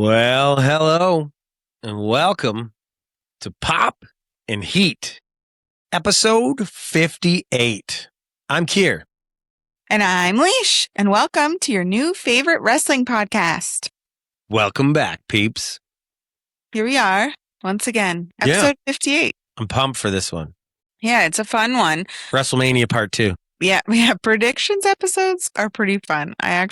Well, hello and welcome to Pop and Heat, episode 58. I'm Kier. And I'm Leash, and welcome to your new favorite wrestling podcast. Welcome back, peeps. Here we are, once again, episode 58. I'm pumped for this one. Yeah, it's a fun one. WrestleMania Part 2. Yeah, predictions episodes are pretty fun. I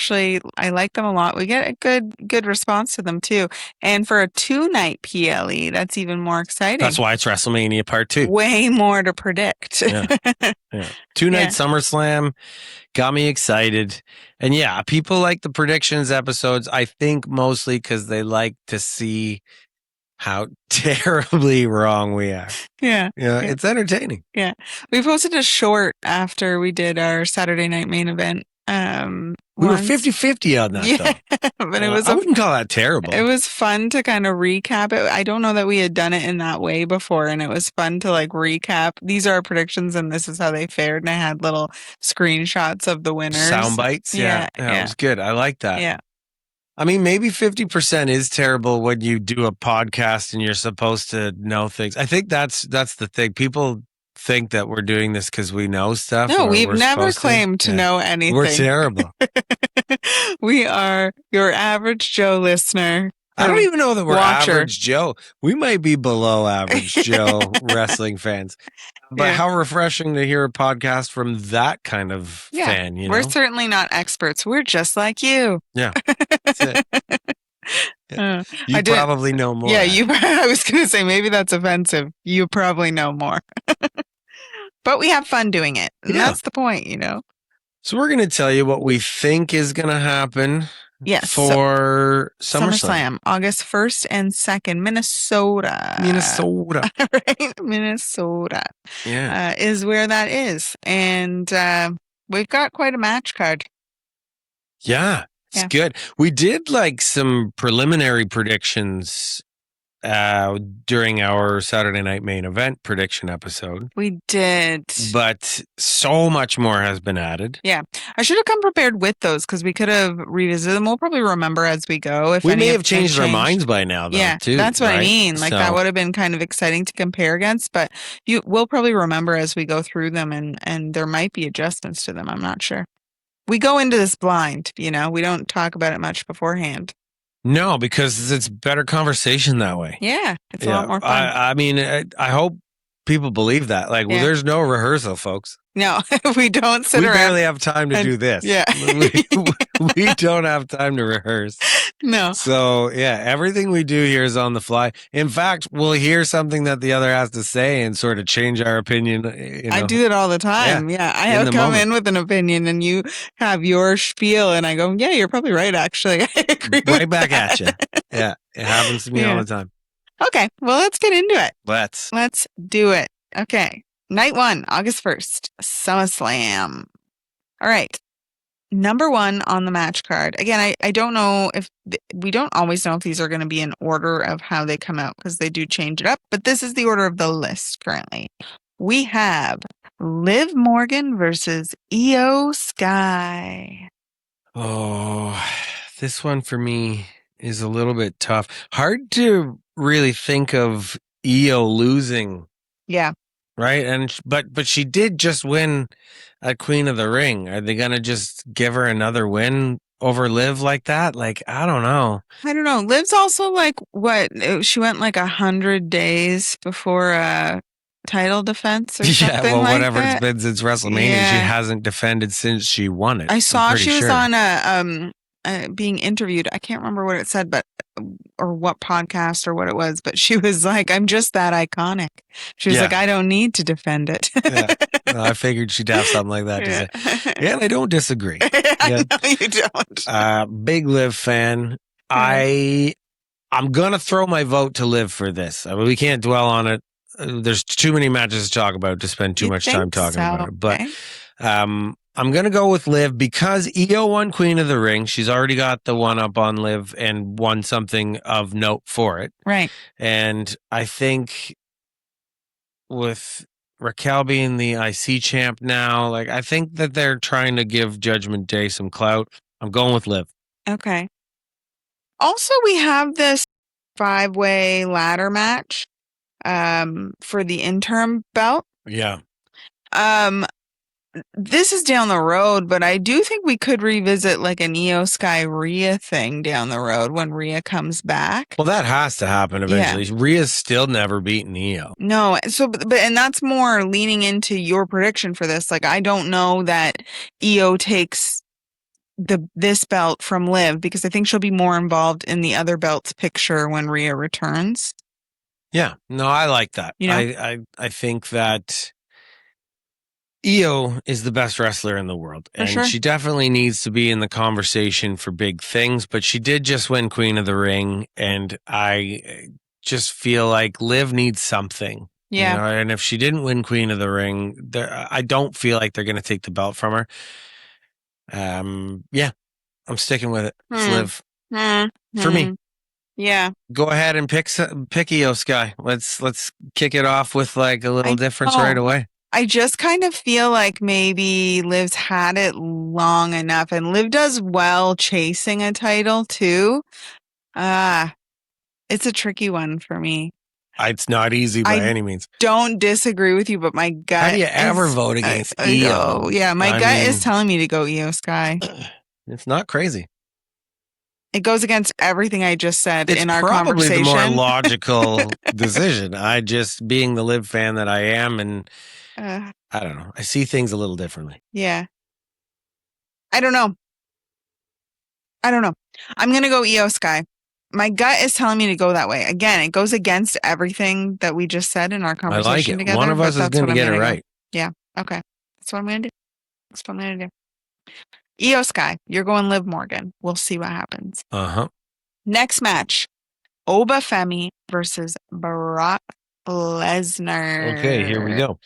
like them a lot. We get a good response to them too. And for a 2-night PLE, that's even more exciting. That's why it's WrestleMania Part 2. Way more to predict. Yeah. 2-night SummerSlam got me excited. And yeah, people like the predictions episodes, I think mostly because they like to see how terribly wrong we are. Yeah. It's entertaining. Yeah. We posted a short after we did our Saturday night main event. We were 50-50 on that, though. But I wouldn't call that terrible. It was fun to kind of recap it. I don't know that we had done it in that way before, and it was fun to recap. These are our predictions, and this is how they fared. And I had little screenshots of the winners. Sound bites. Yeah. It was good. I like that. Yeah. I mean, maybe 50% is terrible when you do a podcast and you're supposed to know things. I think that's the thing. People think that we're doing this because we know stuff. No, we've never claimed to know anything. We're terrible. We are your average Joe listener. I don't even know that we're watcher. Average Joe. We might be below average Joe wrestling fans. But how refreshing to hear a podcast from that kind of fan, you know? We're certainly not experts. We're just like you. Yeah, that's it. You probably know more. Yeah, I was going to say, maybe that's offensive. You probably know more. But we have fun doing it. And that's the point, you know? So we're going to tell you what we think is going to happen. Yes. For SummerSlam. August 1st and 2nd, Minnesota. Right? Minnesota. Yeah. Is where that is. And we've got quite a match card. Yeah. It's good. We did some preliminary predictions during our Saturday night main event prediction episode. We did. But so much more has been added. Yeah. I should have come prepared with those because we could have revisited them. We'll probably remember as we go. If we may have changed our minds by now, though, too. That's what I mean. That would have been kind of exciting to compare against, but we'll probably remember as we go through them, and there might be adjustments to them. I'm not sure. We go into this blind, we don't talk about it much beforehand. No, because it's better conversation that way. Yeah, it's a lot more fun. I mean, I hope people believe that. There's no rehearsal, folks. No, we don't sit around. We barely have time to do this. Yeah. we don't have time to rehearse. No. So, everything we do here is on the fly. In fact, we'll hear something that the other has to say and sort of change our opinion. I do it all the time. Yeah. I have come in with an opinion and you have your spiel and I go, yeah, you're probably right, actually. I agree right back at you. Yeah. It happens to me all the time. Okay. Well, let's get into it. Let's do it. Okay. Night 1, August 1st, SummerSlam. All right. Number 1 on the match card. Again, I don't know if we don't always know if these are going to be in order of how they come out because they do change it up, but this is the order of the list currently. We have Liv Morgan versus Io Sky. Oh, this one for me is a little bit tough. Hard to really think of Io losing. Yeah. Right. But she did just win at Queen of the Ring. Are they going to just give her another win over Liv like that? I don't know. Liv's also what? She went 100 days before a title defense or something well, like whatever that. It's been since WrestleMania. Yeah. She hasn't defended since she won it. I saw she was on being interviewed. I can't remember what it said, or what podcast or what it was, but she was like, I'm just that iconic. She was like, I don't need to defend it. Well, I figured she'd have something like that to say. Yeah, I don't disagree. No, you don't. Big Liv fan. I'm going to throw my vote to Liv for this. I mean, we can't dwell on it. There's too many matches to talk about to spend too much time talking about it. But I'm going to go with Liv because Io won Queen of the Ring. She's already got the one up on Liv and won something of note for it. Right. And I think with Raquel being the IC champ now, I think that they're trying to give Judgment Day some clout. I'm going with Liv. Okay. Also, we have this 5-way ladder match for the interim belt. Yeah. This is down the road, but I do think we could revisit like an Io Sky Rhea thing down the road when Rhea comes back. Well, that has to happen eventually. Yeah. Rhea's still never beaten Io. No, so but and that's more leaning into your prediction for this. Like, I don't know that Io takes this belt from Liv because I think she'll be more involved in the other belts picture when Rhea returns. Yeah, no, I like that. You know? I think that Io is the best wrestler in the world, and she definitely needs to be in the conversation for big things, but she did just win Queen of the Ring, and I just feel like Liv needs something. Yeah. You know? And if she didn't win Queen of the Ring, I don't feel like they're going to take the belt from her. Yeah, I'm sticking with it. It's Liv. For me. Yeah. Go ahead and pick Io Sky. Let's kick it off with like a little difference right away. I just kind of feel like maybe Liv's had it long enough, and Liv does well chasing a title too. It's a tricky one for me. It's not easy by any means. Don't disagree with you, but my gut. How do you ever vote against Io? Yeah, my gut is telling me to go Io Sky. It's not crazy. It goes against everything I just said in our conversation. It's probably the more logical decision. I just, being the Liv fan that I am, and I don't know. I see things a little differently. Yeah. I don't know. I'm going to go Io Sky. My gut is telling me to go that way. Again, it goes against everything that we just said in our conversation together. One of us is going to get it right. Yeah. Okay. That's what I'm going to do. That's what I'm going to do. Io Sky, you're going Liv Morgan. We'll see what happens. Next match, Oba Femi versus Brock Lesnar. Okay, here we go.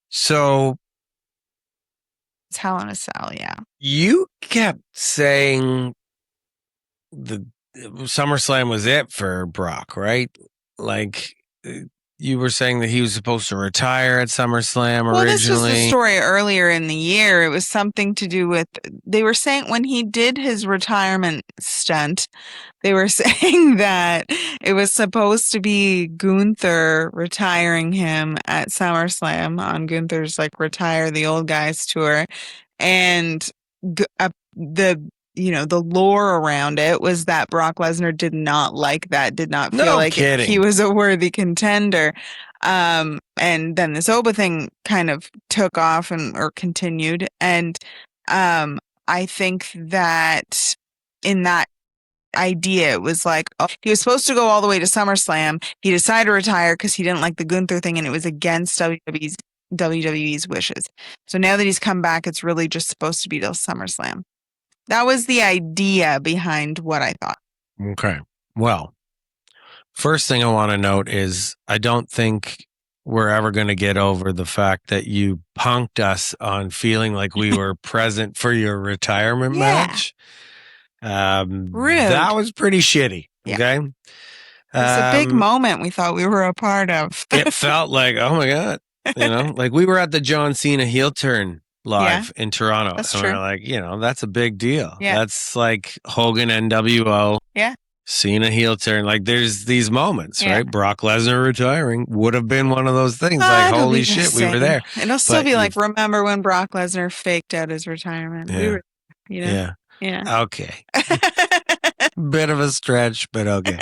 So it's Hell in a Cell, yeah. You kept saying the SummerSlam was it for Brock, right? Like you were saying that he was supposed to retire at SummerSlam originally. Well, this was the story earlier in the year. It was something to do with, they were saying when he did his retirement stunt, they were saying that it was supposed to be Gunther retiring him at SummerSlam on Gunther's like Retire the Old Guys tour. And the lore around it was that Brock Lesnar did not like that, did not feel like he was a worthy contender. And then this Oba thing kind of took off or continued. And I think that in that idea, it was like, he was supposed to go all the way to SummerSlam. He decided to retire because he didn't like the Gunther thing, and it was against WWE's wishes. So now that he's come back, it's really just supposed to be till SummerSlam. That was the idea behind what I thought. Okay. Well, first thing I want to note is I don't think we're ever going to get over the fact that you punked us on feeling like we were present for your retirement match. Rude. That was pretty shitty. Okay. It's a big moment we thought we were a part of. It felt like, oh my God, like we were at the John Cena heel turn live in Toronto. That's and true. We're like, that's a big deal. Yeah. That's like Hogan NWO. Yeah. Cena heel turn. Like there's these moments, right? Brock Lesnar retiring would have been one of those things. Like, holy shit, we were there. It'll still be like, remember when Brock Lesnar faked out his retirement? Yeah. We were, Yeah. Okay. Bit of a stretch, but okay.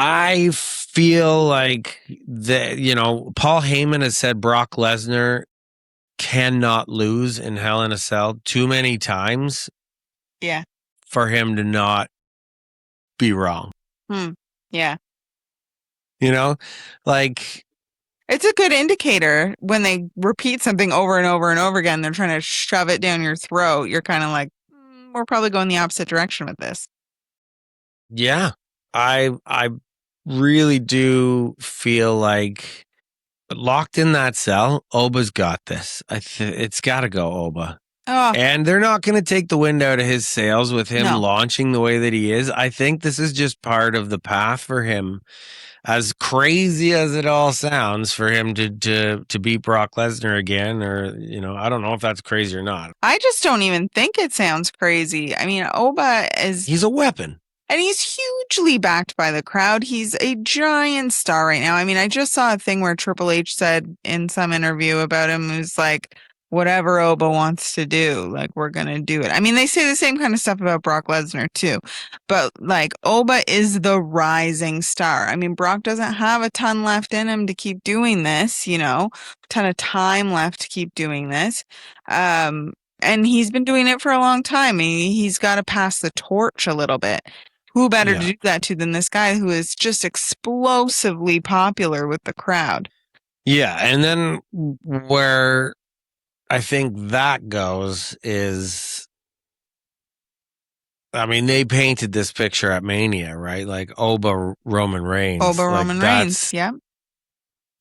I feel like that, Paul Heyman has said Brock Lesnar cannot lose in Hell in a Cell too many times. Yeah. For him to not be wrong. Yeah. Like, it's a good indicator when they repeat something over and over and over again. They're trying to shove it down your throat. You're kind of like, we're probably going the opposite direction with this. Yeah. I really do feel like locked in that cell, Oba's got this. It's got to go Oba. Oh. And they're not going to take the wind out of his sails with him launching the way that he is. I think this is just part of the path for him. as crazy as it all sounds for him to beat Brock Lesnar again, or I don't know if that's crazy or not. I just don't even think it sounds crazy. I mean, he's a weapon. And he's hugely backed by the crowd. He's a giant star right now. I mean, I just saw a thing where Triple H said in some interview about him, it was like, whatever Oba wants to do, like, we're going to do it. I mean, they say the same kind of stuff about Brock Lesnar too, but like, Oba is the rising star. I mean, Brock doesn't have a ton left in him to keep doing this, a ton of time left to keep doing this. And he's been doing it for a long time. He's got to pass the torch a little bit. Who better to do that to than this guy who is just explosively popular with the crowd? Yeah, and then where I think that goes is, I mean, they painted this picture at Mania, right? Like Oba Roman Reigns. Roman Reigns, yeah.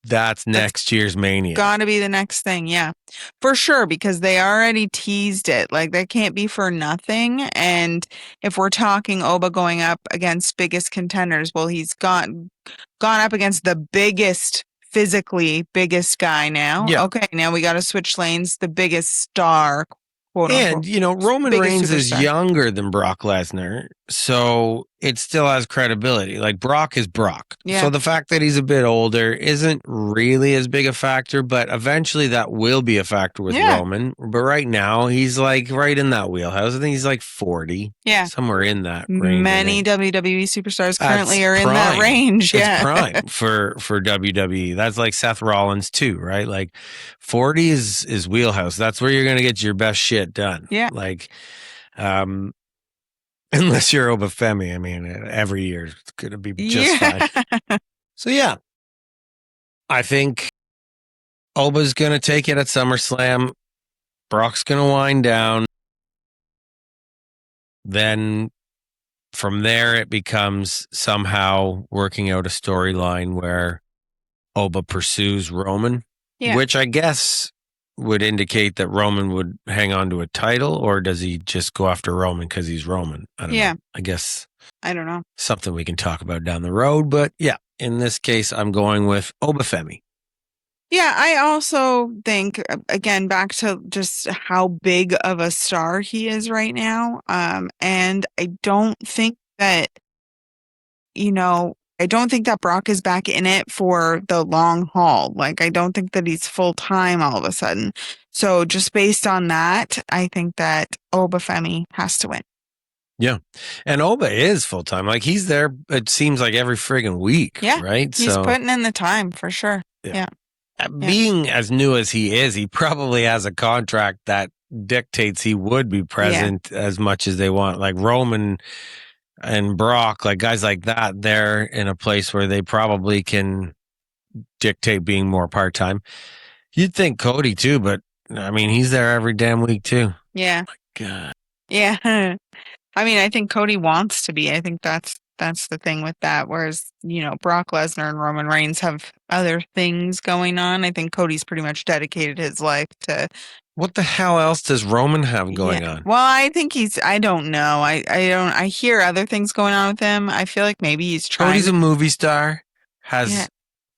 That's next year's Mania. Got to be the next thing, yeah. For sure, because they already teased it. Like, that can't be for nothing. And if we're talking Oba going up against biggest contenders, well, he's gone up against the physically biggest guy now. Yeah. Okay, now we got to switch lanes. The biggest star, quote unquote. And, Roman Reigns is younger than Brock Lesnar, so it still has credibility. Like, Brock is Brock. Yeah. So the fact that he's a bit older isn't really as big a factor, but eventually that will be a factor with Roman. But right now, he's like right in that wheelhouse. I think he's like 40. Yeah. Somewhere in that range. Many WWE superstars currently are in that range. Yeah. It's prime for WWE. That's like Seth Rollins too, right? Like 40 is wheelhouse. That's where you're going to get your best shit done. Yeah. Like, unless you're Obafemi, I mean, every year it's going to be just fine. So, yeah, I think Oba's going to take it at SummerSlam. Brock's going to wind down. Then from there, it becomes somehow working out a storyline where Oba pursues Roman, which I guess would indicate that Roman would hang on to a title, or does he just go after Roman because he's Roman? I don't know. I guess. I don't know. Something we can talk about down the road. But yeah, in this case, I'm going with Obafemi. Yeah, I also think, again, back to just how big of a star he is right now. And I don't think that, I don't think that Brock is back in it for the long haul. Like, I don't think that he's full time all of a sudden. So just based on that, I think that Obafemi has to win. Yeah. And Oba is full time. Like, he's there, it seems like every friggin' week. Yeah. Right? He's putting in the time for sure. Yeah. Being as new as he is, he probably has a contract that dictates he would be present as much as they want. Like Roman and Brock, like guys like that, they're in a place where they probably can dictate being more part-time. You'd think Cody too, but I mean, he's there every damn week too. Yeah. Oh my God. Yeah. I mean, I think Cody wants to be. I think that's the thing with that. Whereas, Brock Lesnar and Roman Reigns have other things going on. I think Cody's pretty much dedicated his life to. What the hell else does Roman have going on? Well, I think I don't know. I hear other things going on with him. I feel like maybe he's trying. Cody's a movie star, has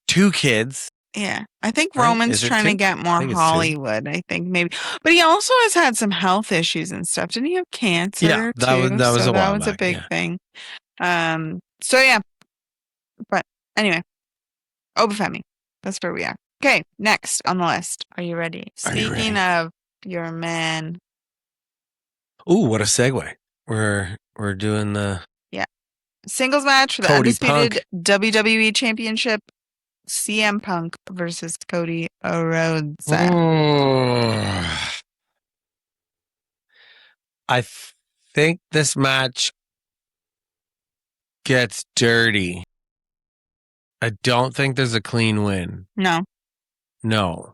2 kids. Yeah. I think Roman's trying to get more Hollywood. I think maybe. But he also has had some health issues and stuff. Didn't he have cancer? Yeah, that was a big thing. So yeah. But anyway, Obafemi. That's where we are. Okay, next on the list. Are you ready? Speaking of your man. Ooh, what a segue. We're doing the singles match for the undisputed WWE Championship. CM Punk versus Cody Rhodes. I think this match gets dirty. I don't think there's a clean win. No.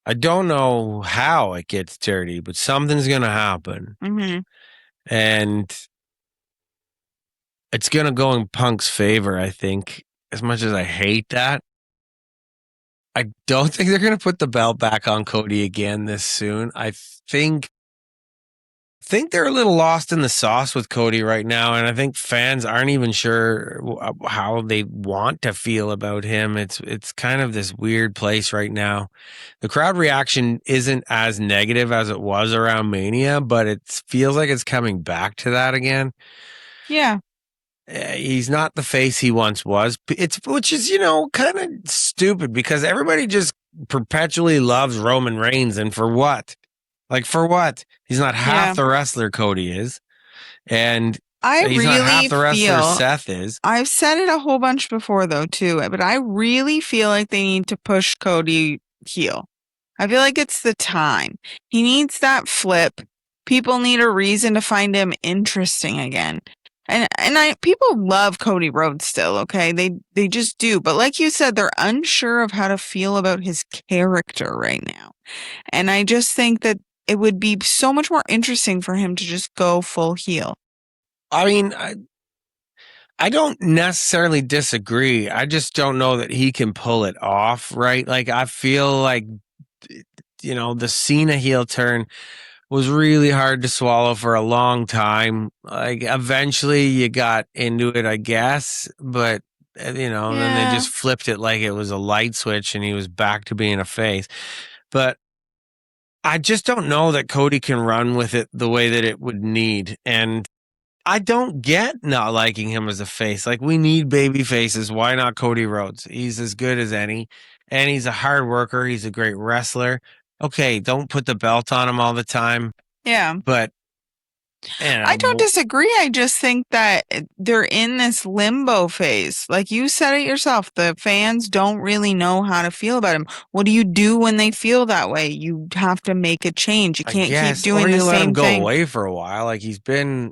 I don't know how it gets dirty, but something's going to happen. Mm-hmm. And it's going to go in Punk's favor, I think. As much as I hate that, I don't think they're going to put the belt back on Cody again this soon. I think think they're a little lost in the sauce with Cody right now, and I think fans aren't even sure how they want to feel about him. It's kind of this weird place right now. The crowd reaction isn't as negative as it was around Mania, but it feels like it's coming back to that again. Yeah. He's not the face he once was. Which is, kind of stupid because everybody just perpetually loves Roman Reigns, and for what? Like, for what? He's not half the wrestler Cody is, and he's not half the wrestler Seth is. I've said it a whole bunch before, though, too, but I really feel like they need to push Cody heel. I feel like it's the time. He needs that flip. People need a reason to find him interesting again. And people love Cody Rhodes still, okay? They just do. But like you said, they're unsure of how to feel about his character right now. And I just think that it would be so much more interesting for him to just go full heel. I mean, I don't necessarily disagree. I just don't know that he can pull it off, right? Like, I feel like, the Cena heel turn was really hard to swallow for a long time. Like, eventually you got into it, I guess, but then they just flipped it like it was a light switch and he was back to being a face. But I just don't know that Cody can run with it the way that it would need. And I don't get not liking him as a face. Like, we need baby faces. Why not Cody Rhodes? He's as good as any, and he's a hard worker. He's a great wrestler. Okay, don't put the belt on him all the time. Yeah. But I don't disagree. I just think that they're in this limbo phase. Like you said it yourself, the fans don't really know how to feel about him. What do you do when they feel that way? You have to make a change. You can't keep doing the same thing. Or you let him go away for a while. Like, he's been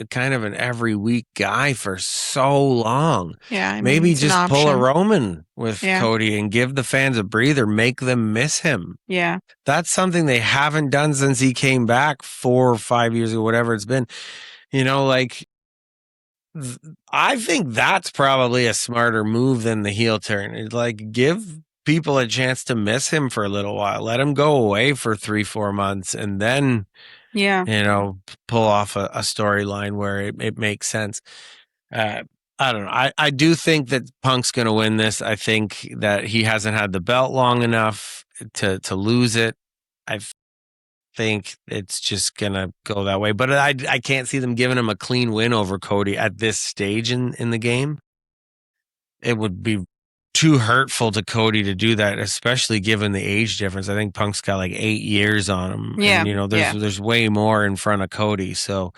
kind of an every week guy for so long. Yeah, maybe just pull a Roman with Cody and give the fans a breather. Make them miss him. Yeah. That's something they haven't done since he came back 4 or 5 years ago, whatever it's been. I think that's probably a smarter move than the heel turn. It's like, give people a chance to miss him for a little while. Let him go away for 3-4 months and then, pull off a storyline where it makes sense. I don't know. I do think that Punk's going to win this. I think that he hasn't had the belt long enough to lose it. I think it's just going to go that way. But I can't see them giving him a clean win over Cody at this stage in the game. It would be too hurtful to Cody to do that, especially given the age difference. I think Punk's got like 8 years on him. Yeah. And, there's way more in front of Cody. So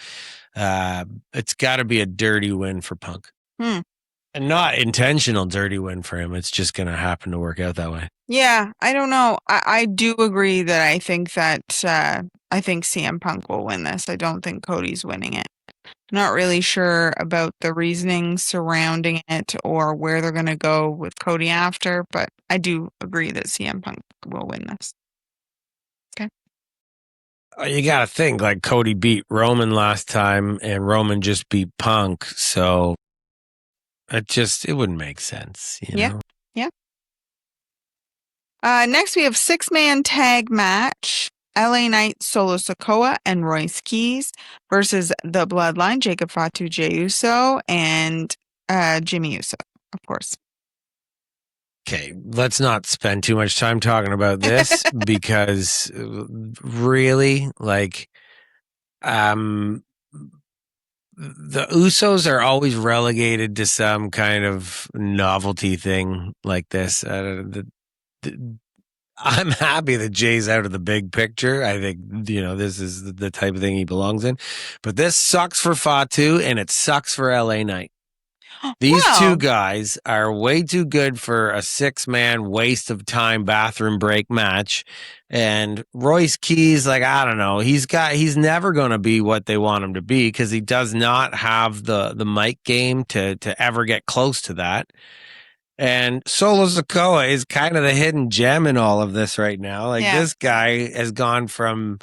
it's got to be a dirty win for Punk. And not intentional dirty win for him. It's just going to happen to work out that way. Yeah, I don't know. I do agree that I think CM Punk will win this. I don't think Cody's winning it. Not really sure about the reasoning surrounding it or where they're going to go with Cody after, but I do agree that CM Punk will win this. Okay. You got to think, like, Cody beat Roman last time and Roman just beat Punk, so it wouldn't make sense, know? Yeah. Next we have 6-man tag match. LA Knight, Solo Sikoa, and Royce Keys versus the Bloodline, Jacob Fatu, Jey Uso, and Jimmy Uso, of course. Okay, let's not spend too much time talking about this because really, like, the Usos are always relegated to some kind of novelty thing like this. I'm happy that Jay's out of the big picture. I think, this is the type of thing he belongs in. But this sucks for Fatu and it sucks for LA Knight. These two guys are way too good for a 6-man waste of time bathroom break match. And Royce Keys, like, I don't know, he's never going to be what they want him to be because he does not have the mic game to ever get close to that. And Solo Sikoa is kind of the hidden gem in all of this right now. Like, this guy has gone from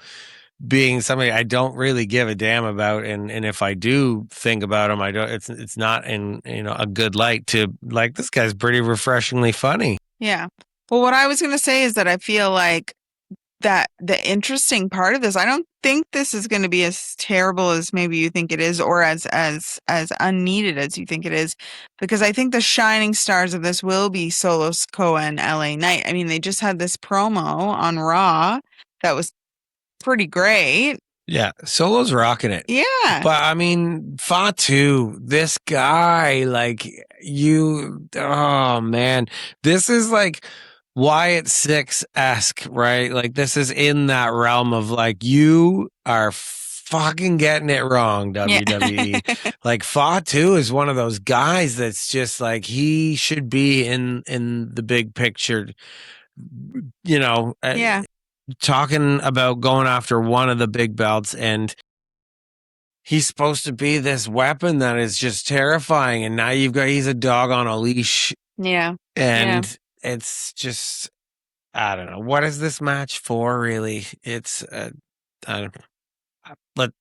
being somebody I don't really give a damn about, and if I do think about him, I don't. It's not in a good light. To, like, this guy's pretty refreshingly funny. Yeah. Well, what I was going to say is that I feel like that the interesting part of this, I don't think this is going to be as terrible as maybe you think it is, or as unneeded as you think it is, because I think the shining stars of this will be Solo Sikoa and LA Knight. I mean, they just had this promo on Raw that was pretty great. Yeah, Solo's rocking it. Yeah. But I mean, Fatu, this guy, like oh man, this is like Wyatt Six-esque, right? Like this is in that realm of like, you are fucking getting it wrong, WWE. Yeah. Like Fatu is one of those guys that's just like, he should be in the big picture, Yeah. talking about going after one of the big belts, and he's supposed to be this weapon that is just terrifying, and now he's a dog on a leash. Yeah. And it's just, I don't know, what is this match for, really? It's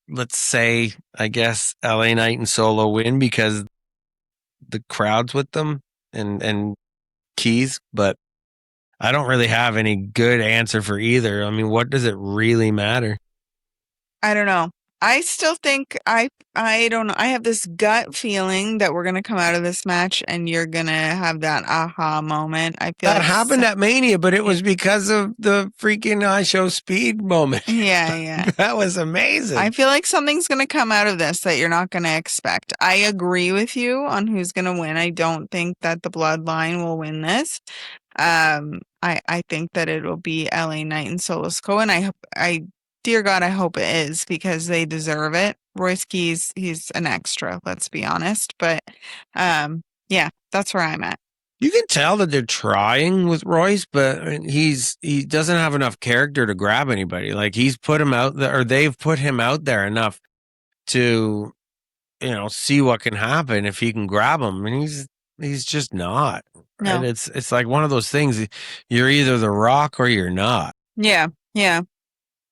let's say, I guess, LA Knight and Solo win because the crowd's with them and Keys, but I don't really have any good answer for either. I mean, what does it really matter? I don't know. I still think I don't know. I have this gut feeling that we're gonna come out of this match and you're gonna have that aha moment. I feel that like happened at Mania, but it was because of the freaking I Show Speed moment. Yeah. That was amazing. I feel like something's gonna come out of this that you're not gonna expect. I agree with you on who's gonna win. I don't think that the Bloodline will win this. I think that it'll be LA Knight and Solo Sikoa, and I dear God, I hope it is because they deserve it. Royce Keys, he's an extra, let's be honest. But yeah, that's where I'm at. You can tell that they're trying with Royce, but he doesn't have enough character to grab anybody. Like he's put him out there, or they've put him out there enough to, see what can happen if he can grab him, and he's just not. No. And it's like one of those things. You're either The Rock or you're not. Yeah.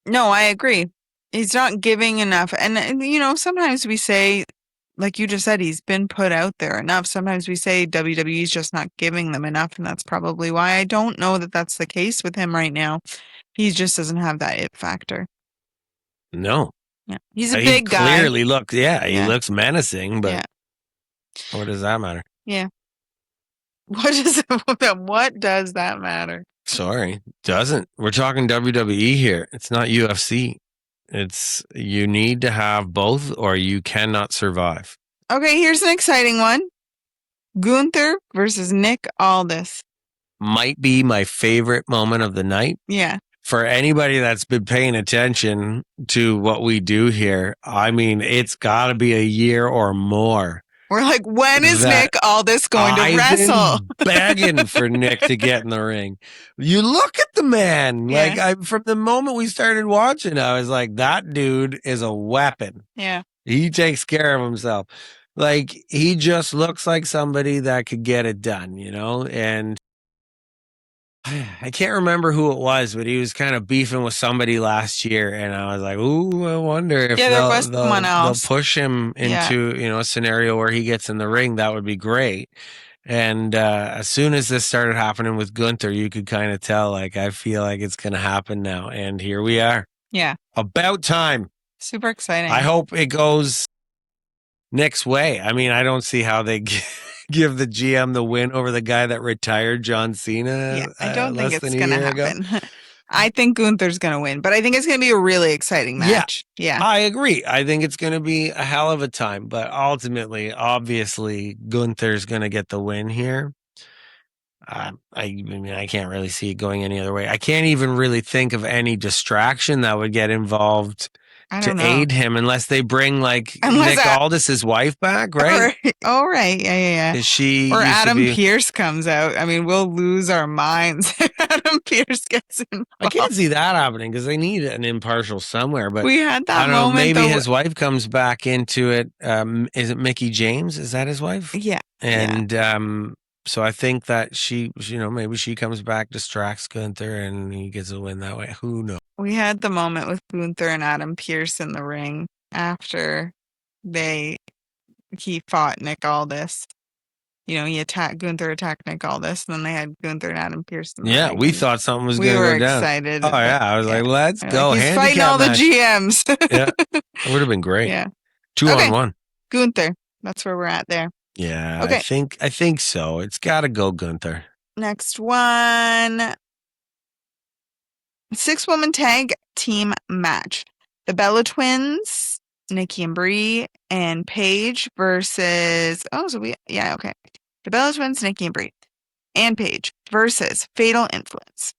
No, I agree. He's not giving enough. And, sometimes we say, like you just said, he's been put out there enough. Sometimes we say WWE's just not giving them enough. And that's probably why. I don't know that that's the case with him right now. He just doesn't have that it factor. No. Yeah. He's a big guy. Clearly he looks menacing, but what does that matter? Yeah. What does that matter? Sorry, doesn't. We're talking WWE here. It's not UFC. You need to have both or you cannot survive. Okay, here's an exciting one. Gunther versus Nick Aldis. Might be my favorite moment of the night. Yeah. For anybody that's been paying attention to what we do here, I mean, it's got to be a year or more. We're like, when is Nick Aldis going to wrestle? I've been begging for Nick to get in the ring. You look at the man. Yeah. Like, from the moment we started watching, I was like, that dude is a weapon. Yeah. He takes care of himself. Like, he just looks like somebody that could get it done, And I can't remember who it was, but he was kind of beefing with somebody last year, and I was like, "Ooh, I wonder if they'll push him into a scenario where he gets in the ring. That would be great." And as soon as this started happening with Gunther, you could kind of tell, like, I feel like it's going to happen now, and here we are. Yeah, about time. Super exciting. I hope it goes Nick's way. I mean, I don't see how they give the GM the win over the guy that retired John Cena. Yeah, I don't think it's going to happen. I think Gunther's going to win, but I think it's going to be a really exciting match. Yeah. I agree. I think it's going to be a hell of a time, but ultimately, obviously, Gunther's going to get the win here. I mean, I can't really see it going any other way. I can't even really think of any distraction that would get involved to aid him unless they bring Nick Aldis' wife back, right? Right. Yeah. Is she or Adam Pearce comes out? I mean, we'll lose our minds if Adam Pearce gets involved. I can't see that happening because they need an impartial somewhere. But we had that I don't know. moment, Maybe his wife comes back into it. Is it Mickie James? Is that his wife? Yeah. And so I think that she, maybe she comes back, distracts Gunther, and he gets a win that way. Who knows? We had the moment with Gunther and Adam Pearce in the ring after he fought Nick Aldis. Gunther attacked Nick Aldis, and then they had Gunther and Adam Pearce in the Yeah, ring. we thought something was We going to were go down. excited. Oh, yeah. I was like, let's go. He's fighting Handicap all the match. GMs. Yeah, it would have been great. Yeah. 2-on-1. Gunther. That's where we're at there. Yeah, Okay. I think so. It's got to go Gunther. Next one. 6-woman tag team match. The Bella Twins, Nikki and Brie, and Paige versus. The Bella Twins, Nikki and Brie, and Paige versus Fatal Influence.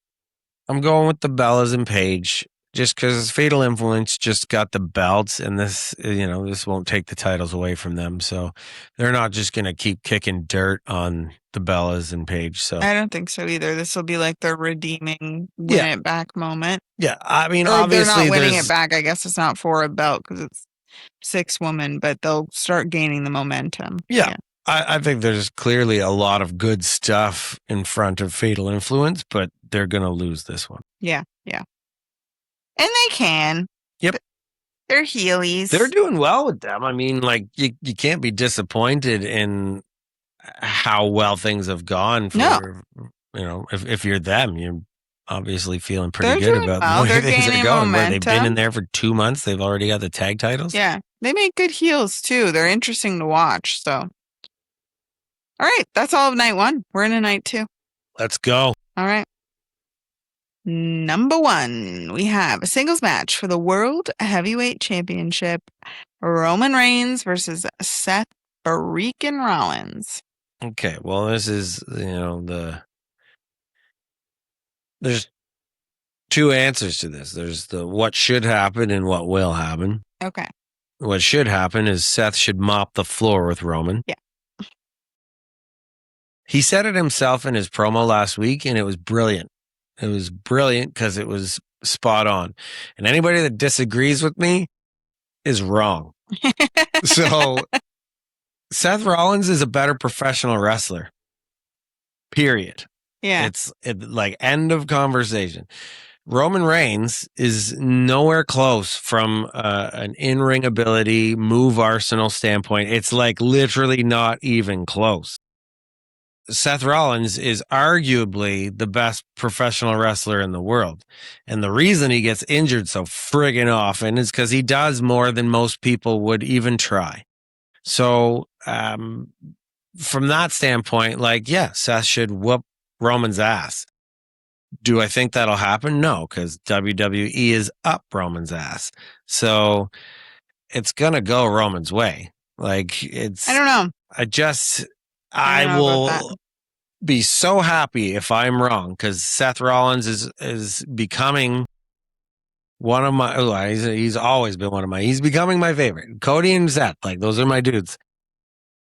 I'm going with the Bellas and Paige just because Fatal Influence just got the belts, and this won't take the titles away from them. So they're not just going to keep kicking dirt on the Bellas and Paige. So I don't think so either. This will be like their redeeming win it back moment. Yeah, I mean, or obviously they're not winning it back. I guess it's not for a belt because it's 6-woman, but they'll start gaining the momentum. Yeah. I think there's clearly a lot of good stuff in front of Fatal Influence, but they're going to lose this one. Yeah. And they can. Yep. They're heelies. They're doing well with them. I mean, like, you can't be disappointed in how well things have gone for, if you're them, you're obviously feeling pretty good about the way things are going. Where they've been in there for 2 months. They've already got the tag titles. Yeah. They make good heels too. They're interesting to watch. So, all right. That's all of night 1. We're into night 2. Let's go. All right. Number 1, we have a singles match for the World Heavyweight Championship. Roman Reigns versus Seth freaking Rollins. Okay. Well, this is, there's 2 answers to this. There's the what should happen and what will happen. Okay. What should happen is Seth should mop the floor with Roman. Yeah. He said it himself in his promo last week, and it was brilliant. It was brilliant because it was spot on. And anybody that disagrees with me is wrong. So Seth Rollins is a better professional wrestler. Period. Yeah. It's like end of conversation. Roman Reigns is nowhere close from an in-ring ability, move arsenal standpoint. It's like literally not even close. Seth Rollins is arguably the best professional wrestler in the world. And the reason he gets injured so friggin' often is because he does more than most people would even try. So, from that standpoint, Seth should whoop Roman's ass. Do I think that'll happen? No, because WWE is up Roman's ass. So it's going to go Roman's way. I don't know. I will be so happy if I'm wrong, because Seth Rollins is becoming one of my, he's always been one of my, he's becoming my favorite. Cody and Seth, those are my dudes.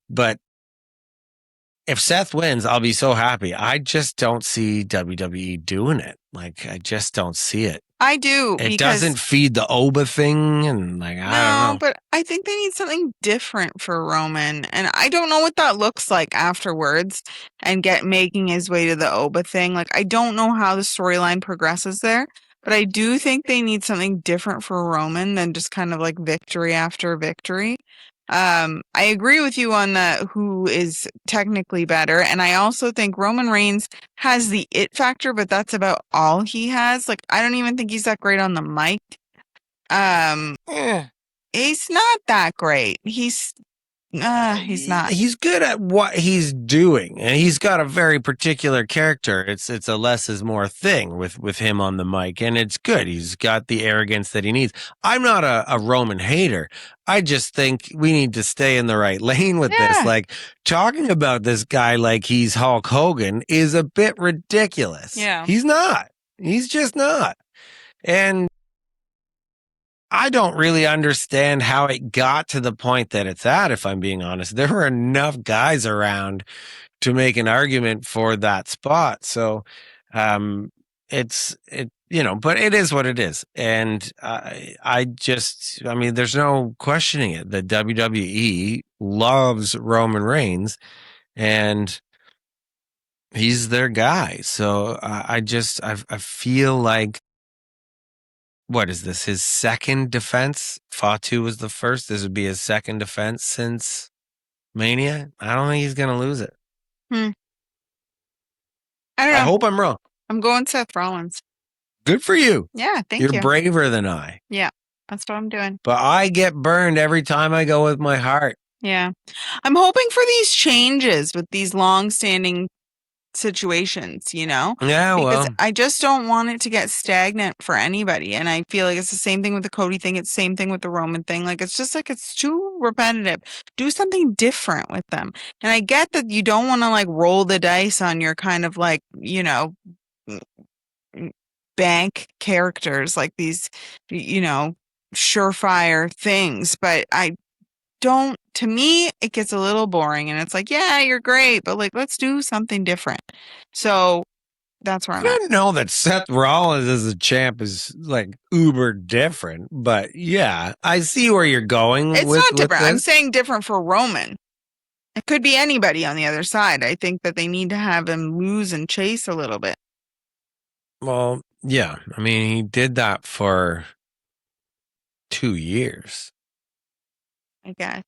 But if Seth wins, I'll be so happy. I just don't see WWE doing it. I just don't see it. I do. It doesn't feed the Oba thing, and I don't know. But I think they need something different for Roman, and I don't know what that looks like afterwards. And making his way to the Oba thing. I don't know how the storyline progresses there, but I do think they need something different for Roman than just kind of victory after victory. I agree with you on who is technically better, and I also think Roman Reigns has the it factor, but that's about all he has. I don't even think he's that great on the mic. He's not that great. He's not. He's good at what he's doing, and he's got a very particular character. It's a less is more thing with him on the mic, and it's good. He's got the arrogance that he needs. I'm not a Roman hater. I just think we need to stay in the right lane with this. Talking about this guy like he's Hulk Hogan is a bit ridiculous. Yeah. He's not. He's just not. And I don't really understand how it got to the point that it's at, if I'm being honest. There were enough guys around to make an argument for that spot. So, but it is what it is. And there's no questioning it. The WWE loves Roman Reigns, and he's their guy. So I feel like, what is this? His second defense? Fatu was the first. This would be his second defense since Mania. I don't think he's going to lose it. I don't I know. hope I'm wrong. I'm going Seth Rollins. Good for you. Yeah, thank you. you. You're braver than I. Yeah, that's what I'm doing. But I get burned every time I go with my heart. Yeah. I'm hoping for these changes with these long-standing situations, Yeah, because well, I just don't want it to get stagnant for anybody. And I feel like it's the same thing with the Cody thing. It's the same thing with the Roman thing. Like, it's just like, it's too repetitive. Do something different with them. And I get that you don't want to like roll the dice on your kind of like, bank characters, like these, surefire things. But to me, it gets a little boring and it's like, yeah, you're great, but like, let's do something different. So that's where I'm I at. don't know that Seth Rollins as a champ is like uber different, but yeah, I see where you're going It's with not different. I'm this. saying different for Roman. It could be anybody on the other side. I think that they need to have him lose and chase a little bit. Well, yeah. I mean, he did that for 2 years. I guess.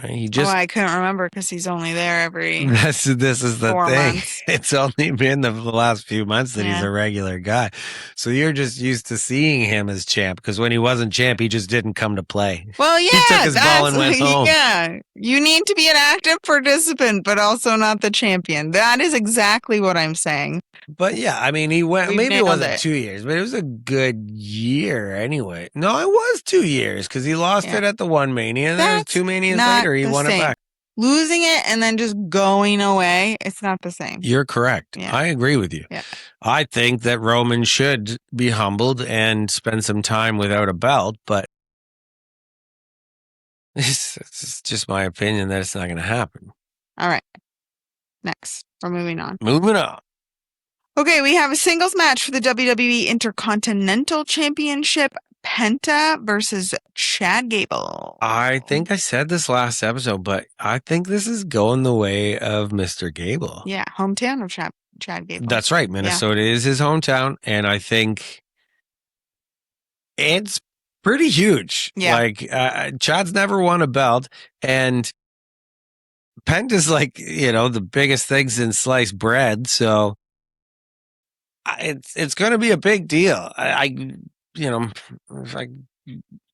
He just I couldn't remember because he's only there every this is the 4 thing. months. It's only been the last few months that he's Yeah. a regular guy. So you're just used to seeing him as champ because when he wasn't champ, he just didn't come to play. Well, yeah, He took his ball and went home. Yeah, you need to be an active participant, but also not the champion. That is exactly what I'm saying. But yeah, I mean, he went. We've Maybe it nailed wasn't it. 2 years, but it was a good year anyway. No, it was 2 years because he lost it at the one Mania, and then 2 Manias later he won it back. Losing it and then just going away, it's not the same. You're correct. Yeah. I agree with you. Yeah. I think that Roman should be humbled and spend some time without a belt, but it's just my opinion that it's not going to happen. All right. Next, we're moving on. Moving on. Okay, we have a singles match for the WWE Intercontinental Championship. Penta versus Chad Gable. I think I said this last episode, but I think this is going the way of Mr. Gable. Yeah, hometown of Chad Gable. That's right. Minnesota is his hometown, and I think it's pretty huge. Yeah. Like, Chad's never won a belt, and Penta's like, the biggest things in sliced bread, so it's going to be a big deal. I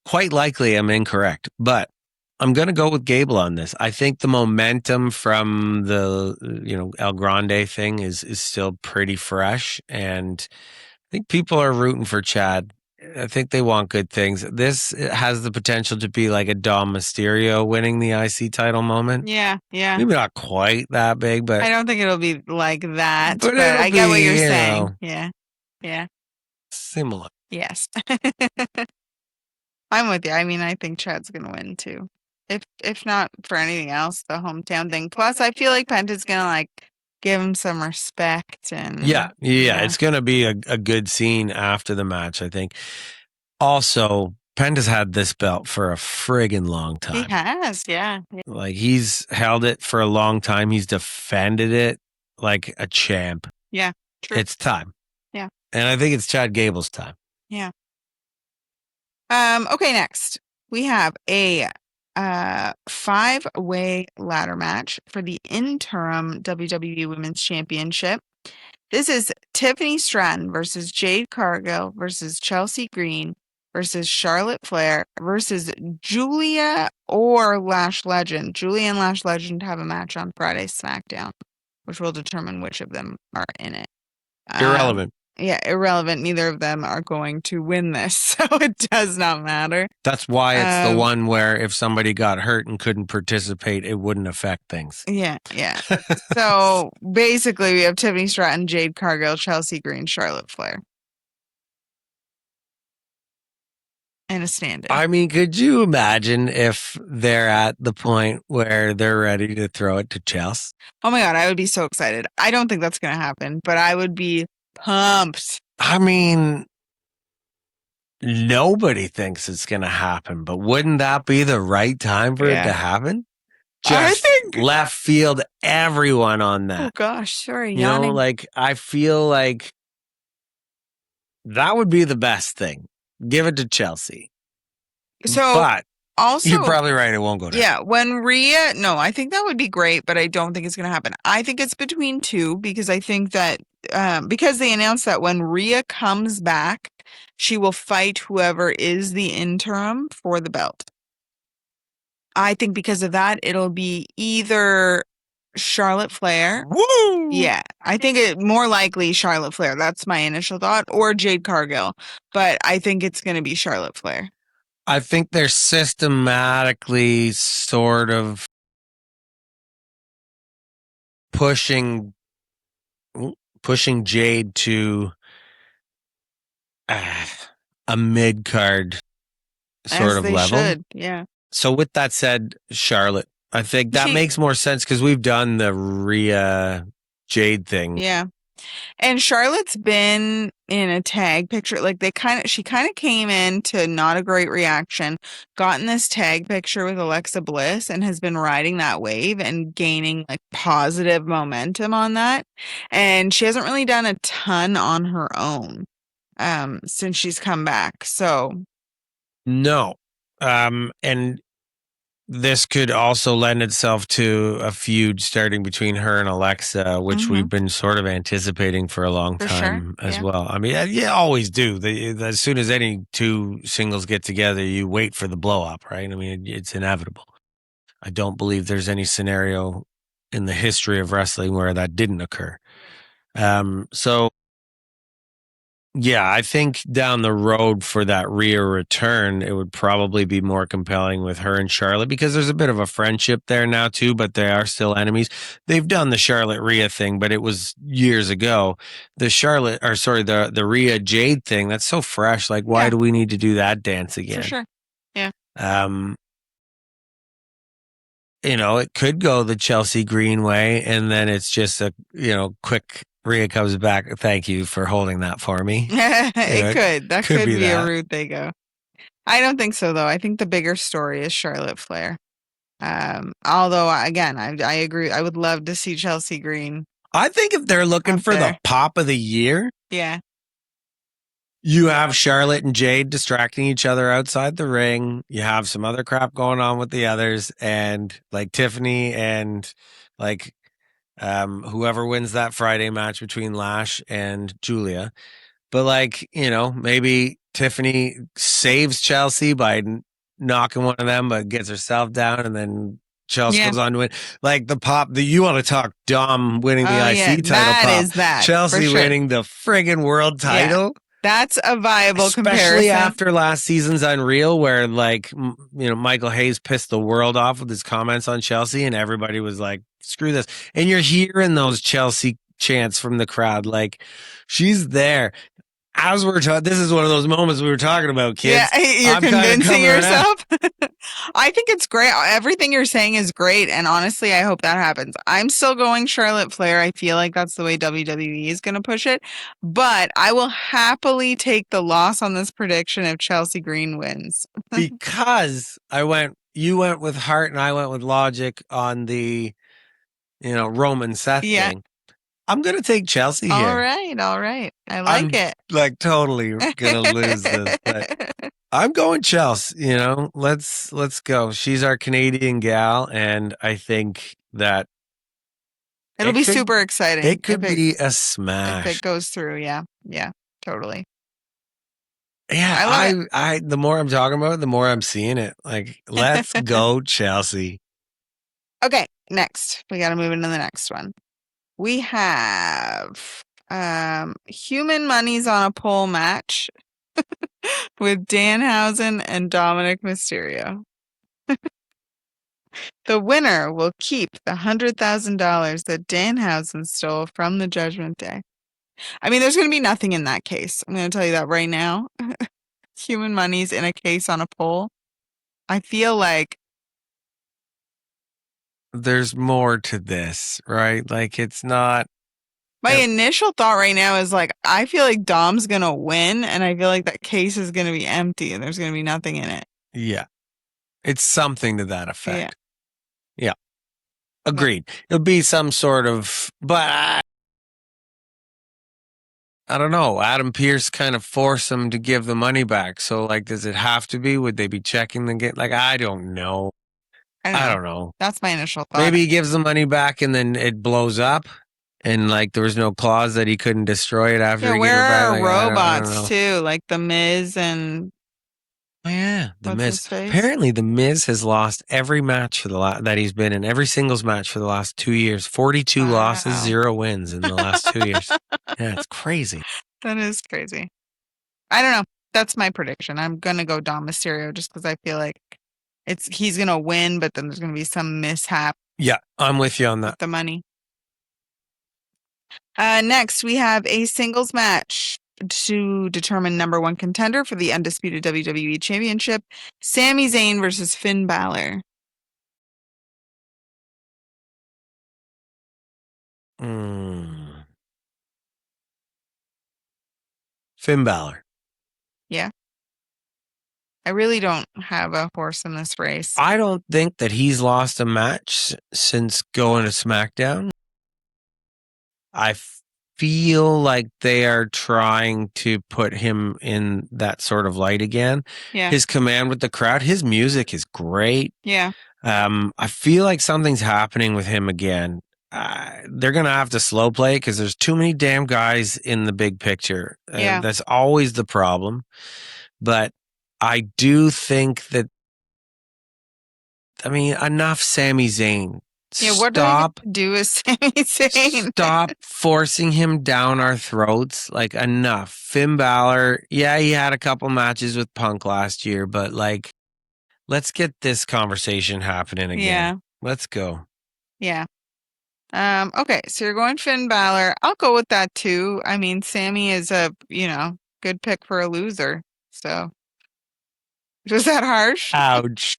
quite likely I'm incorrect, but I'm going to go with Gable on this. I think the momentum from the, El Grande thing is still pretty fresh, and I think people are rooting for Chad. I think they want good things. This has the potential to be like a Dom Mysterio winning the IC title moment. Yeah. Maybe not quite that big, but I don't think it'll be like that. But I get what you're saying. Yeah. Similar. Yes. I'm with you. I mean, I think Chad's gonna win too. If not for anything else, the hometown thing. Plus, I feel like Penta's gonna like give him some respect and yeah. It's gonna be a good scene after the match, I think. Also, Penta's had this belt for a friggin' long time. He has, yeah. Like, he's held it for a long time. He's defended it like a champ. Yeah, true. It's time. Yeah. And I think it's Chad Gable's time. Yeah. Okay, next. We have a 5-way ladder match for the interim WWE Women's Championship. This is Tiffany Stratton versus Jade Cargill versus Chelsea Green versus Charlotte Flair versus Julia or Lash Legend. Julia and Lash Legend have a match on Friday's SmackDown, which will determine which of them are in it. Irrelevant. Yeah, irrelevant. Neither of them are going to win this, so it does not matter. That's why it's the one where if somebody got hurt and couldn't participate, it wouldn't affect things. Yeah. So basically, we have Tiffany Stratton, Jade Cargill, Chelsea Green, Charlotte Flair. And a stand-in. I mean, could you imagine if they're at the point where they're ready to throw it to Chelsea? Oh my God, I would be so excited. I don't think that's going to happen, but I would be pumped. I mean, nobody thinks it's going to happen, but wouldn't that be the right time for it to happen? Just left field everyone on that. Oh gosh, sorry. I feel like that would be the best thing. Give it to Chelsea. So, but Also, you're probably right. It won't go down. Yeah, I think that would be great, but I don't think it's going to happen. I think it's between two because I think that because they announced that when Rhea comes back, she will fight whoever is the interim for the belt. I think because of that, it'll be either Charlotte Flair. Woo! Yeah, I think it more likely Charlotte Flair. That's my initial thought, or Jade Cargill, but I think it's going to be Charlotte Flair. I think they're systematically sort of pushing Jade to a mid card sort of level. Should, yeah. So with that said, Charlotte, I think that makes more sense because we've done the Rhea Jade thing. Yeah. And Charlotte's been in a tag picture. Like she kind of came in to not a great reaction, gotten this tag picture with Alexa Bliss and has been riding that wave and gaining like positive momentum on that. And she hasn't really done a ton on her own since she's come back. So no. And this could also lend itself to a feud starting between her and Alexa, which we've been sort of anticipating for a long time as well. I mean, you always do. As soon as any two singles get together, you wait for the blow up, right? I mean, it's inevitable. I don't believe there's any scenario in the history of wrestling where that didn't occur. So yeah, I think down the road for that Rhea return, it would probably be more compelling with her and Charlotte because there's a bit of a friendship there now too, but they are still enemies. They've done the Charlotte Rhea thing, but it was years ago. The Rhea Jade thing, that's so fresh. Like, why do we need to do that dance again? For sure. Yeah. It could go the Chelsea Green way, and then it's just a, quick Rhea comes back. Thank you for holding that for me. It could. That could be a route they go. I don't think so, though. I think the bigger story is Charlotte Flair. Although, again, I agree. I would love to see Chelsea Green. I think if they're looking for the pop of the year, you have Charlotte and Jade distracting each other outside the ring. You have some other crap going on with the others, and like Tiffany and like whoever wins that Friday match between Lash and Julia. But like, maybe Tiffany saves Chelsea by knocking one of them, but gets herself down, and then Chelsea goes on to win. Like you want to talk Dom winning the IC title pop. Is that Chelsea winning the friggin' world title. That's a viable comparison. Especially after last season's Unreal, where like, Michael Hayes pissed the world off with his comments on Chelsea, and everybody was like, screw this. And you're hearing those Chelsea chants from the crowd. Like, she's there. As we're talking, this is one of those moments we were talking about, kids. Yeah, you're convincing yourself. I think it's great. Everything you're saying is great. And honestly, I hope that happens. I'm still going Charlotte Flair. I feel like that's the way WWE is going to push it. But I will happily take the loss on this prediction if Chelsea Green wins. Because you went with heart and I went with logic on the, Roman Seth thing. I'm going to take Chelsea here. All right. I like it. Like totally going to lose this, but I'm going Chelsea, let's go. She's our Canadian gal, and I think that it'll be super exciting. It could be a smash. If it goes through, yeah, totally. Yeah, I the more I'm talking about it, the more I'm seeing it. Like, let's go Chelsea. Okay, next. We got to move into the next one. We have Human Money's on a Pole match with Danhausen and Dominic Mysterio. The winner will keep the $100,000 that Danhausen stole from the Judgment Day. I mean, there's going to be nothing in that case. I'm going to tell you that right now. Human Money's in a case on a pole. I feel like there's more to this, right? Like, it's not. My initial thought right now is like, I feel like Dom's going to win, and I feel like that case is going to be empty and there's going to be nothing in it. Yeah. It's something to that effect. Yeah. Agreed. It'll be some sort of, but I don't know. Adam Pearce kind of forced him to give the money back. So, like, does it have to be? Would they be checking the game? Like, I don't know. I don't know. That's my initial thought. Maybe he gives the money back and then it blows up, and like there was no clause that he couldn't destroy it after he gave it where back. are Like, robots too? Like the Miz and oh yeah, the what's Miz. his face? Apparently, the Miz has lost every match for that he's been in, every singles match for the last 2 years. 42 losses, 0 wins in the last 2 years. Yeah, it's crazy. That is crazy. I don't know. That's my prediction. I'm gonna go Dom Mysterio just because I feel like he's gonna win, but then there's gonna be some mishap. Yeah, I'm with you on that. With the money. Next, we have a singles match to determine number one contender for the undisputed WWE Championship: Sami Zayn versus Finn Balor. Finn Balor. Yeah. I really don't have a horse in this race. I don't think that he's lost a match since going to SmackDown. I feel like they are trying to put him in that sort of light again. Yeah. His command with the crowd, his music is great. Yeah. I feel like something's happening with him again. They're going to have to slow play because there's too many damn guys in the big picture. Yeah. That's always the problem. But I do think that, I mean, enough Sami Zayn. Yeah, what do with Sami Zayn? Stop forcing him down our throats. Like, enough. Finn Balor, yeah, he had a couple matches with Punk last year, but like, let's get this conversation happening again. Yeah. Let's go. Yeah. Okay, so you're going Finn Balor. I'll go with that too. I mean, Sammy is a, good pick for a loser. So, was that harsh? Ouch.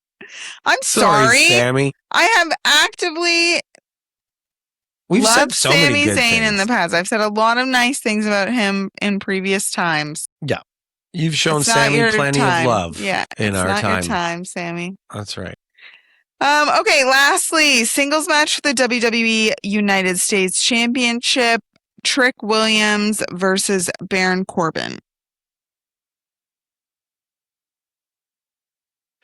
I'm sorry, Sammy. I have actively loved Sami Zayn in the past. I've said a lot of nice things about him in previous times. Yeah. You've shown Sammy plenty of love in our time. It's not your time, Sammy. That's right. Okay, lastly, singles match for the WWE United States Championship: Trick Williams versus Baron Corbin.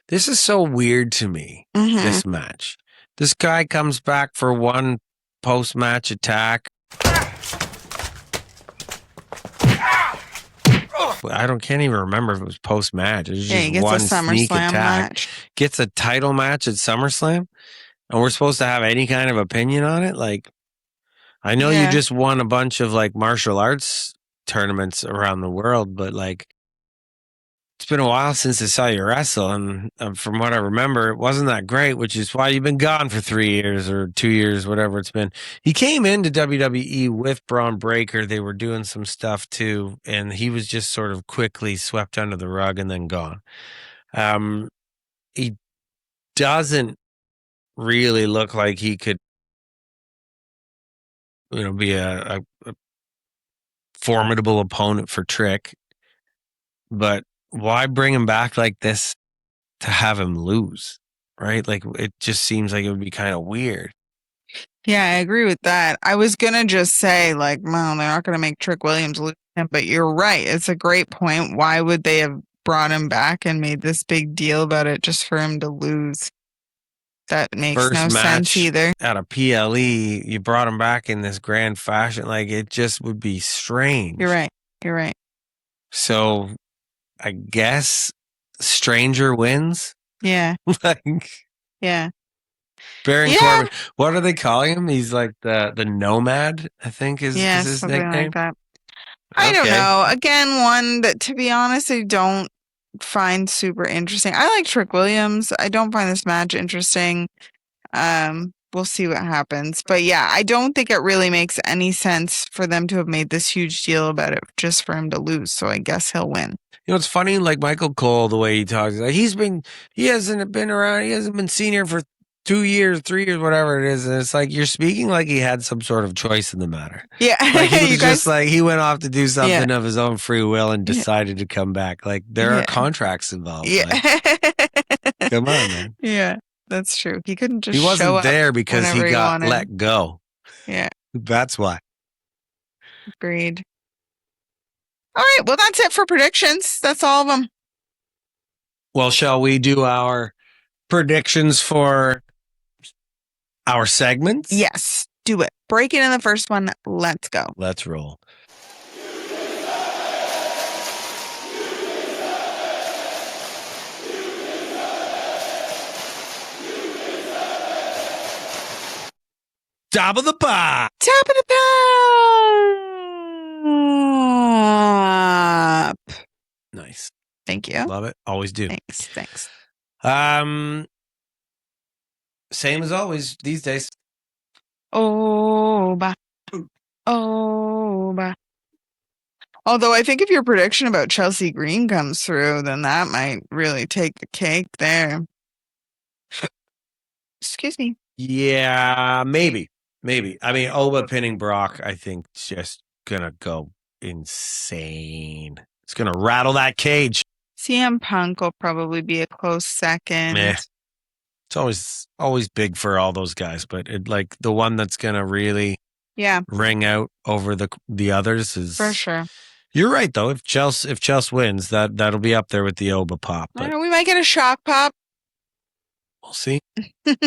This is so weird to me, this match. This guy comes back for one post-match attack. Can't even remember if it was post-match. It was just one sneak attack. Match. Gets a title match at SummerSlam, and we're supposed to have any kind of opinion on it? Like, I know you just won a bunch of like martial arts tournaments around the world, but like, it's been a while since I saw you wrestle, and from what I remember, it wasn't that great, which is why you've been gone for 3 years or 2 years, whatever it's been. He came into WWE with Braun Breaker. They were doing some stuff too, and he was just sort of quickly swept under the rug and then gone. He doesn't really look like he could, be a formidable opponent for Trick, but why bring him back like this to have him lose, right? Like, it just seems like it would be kind of weird. Yeah, I agree with that. I was going to just say, like, well, they're not going to make Trick Williams lose him, but you're right. It's a great point. Why would they have brought him back and made this big deal about it just for him to lose? That makes no sense either. At a PLE, you brought him back in this grand fashion. Like, it just would be strange. You're right. So, I guess stranger wins. Yeah. Yeah. Baron Corbin. What are they calling him? He's like the nomad, I think is his nickname. Like that. I don't know. Again, one that, to be honest, I don't find super interesting. I like Trick Williams. I don't find this match interesting. We'll see what happens. But yeah, I don't think it really makes any sense for them to have made this huge deal about it just for him to lose. So I guess he'll win. It's funny, like Michael Cole, the way he talks, like he hasn't been around, he hasn't been seen here for 2 years, 3 years, whatever it is. And it's like, you're speaking like he had some sort of choice in the matter. Yeah. Like he was just like, he went off to do something of his own free will and decided to come back. Like, there are contracts involved. Yeah. Like, come on, man. Yeah, that's true. He couldn't just He wasn't there because he got wanted. let go. Yeah. That's why. Agreed. All right. Well, that's it for predictions. That's all of them. Well, shall we do our predictions for our segments? Yes, do it. Break it in the first one. Let's go. Let's roll. Top of the pop. Top of the pop. Nice. Thank you. Love it. Always do. Thanks. Same as always these days. Oh, bah. Oh, bah. Although I think if your prediction about Chelsea Green comes through, then that might really take the cake there. Excuse me. Yeah, maybe. I mean, Oba pinning Brock, I think, just gonna go insane. It's gonna rattle that cage. CM Punk will probably be a close second. It's always big for all those guys, but like the one that's gonna really ring out over the others is for sure. You're right though. If Chelsea wins, that'll be up there with the Oba pop. But I know we might get a shock pop. We'll see. But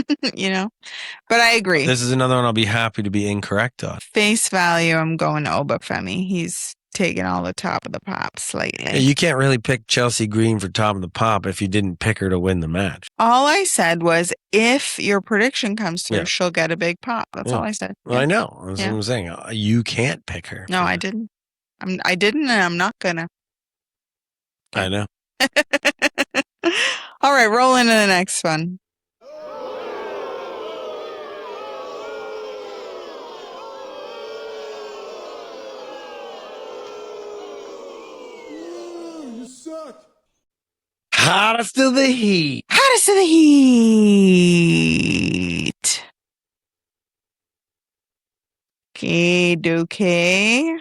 I agree. This is another one I'll be happy to be incorrect on. Face value, I'm going Oba Femi. He's taking all the top of the pops lately. Yeah, you can't really pick Chelsea Green for top of the pop if you didn't pick her to win the match. All I said was if your prediction comes through, she'll get a big pop. That's all I said. Well, I know. That's what I'm saying. You can't pick her. No, I didn't. I didn't, and I'm not gonna. Okay. I know. All right, roll into the next one. Hottest of the heat. Hottest of the heat. Okay, dokey.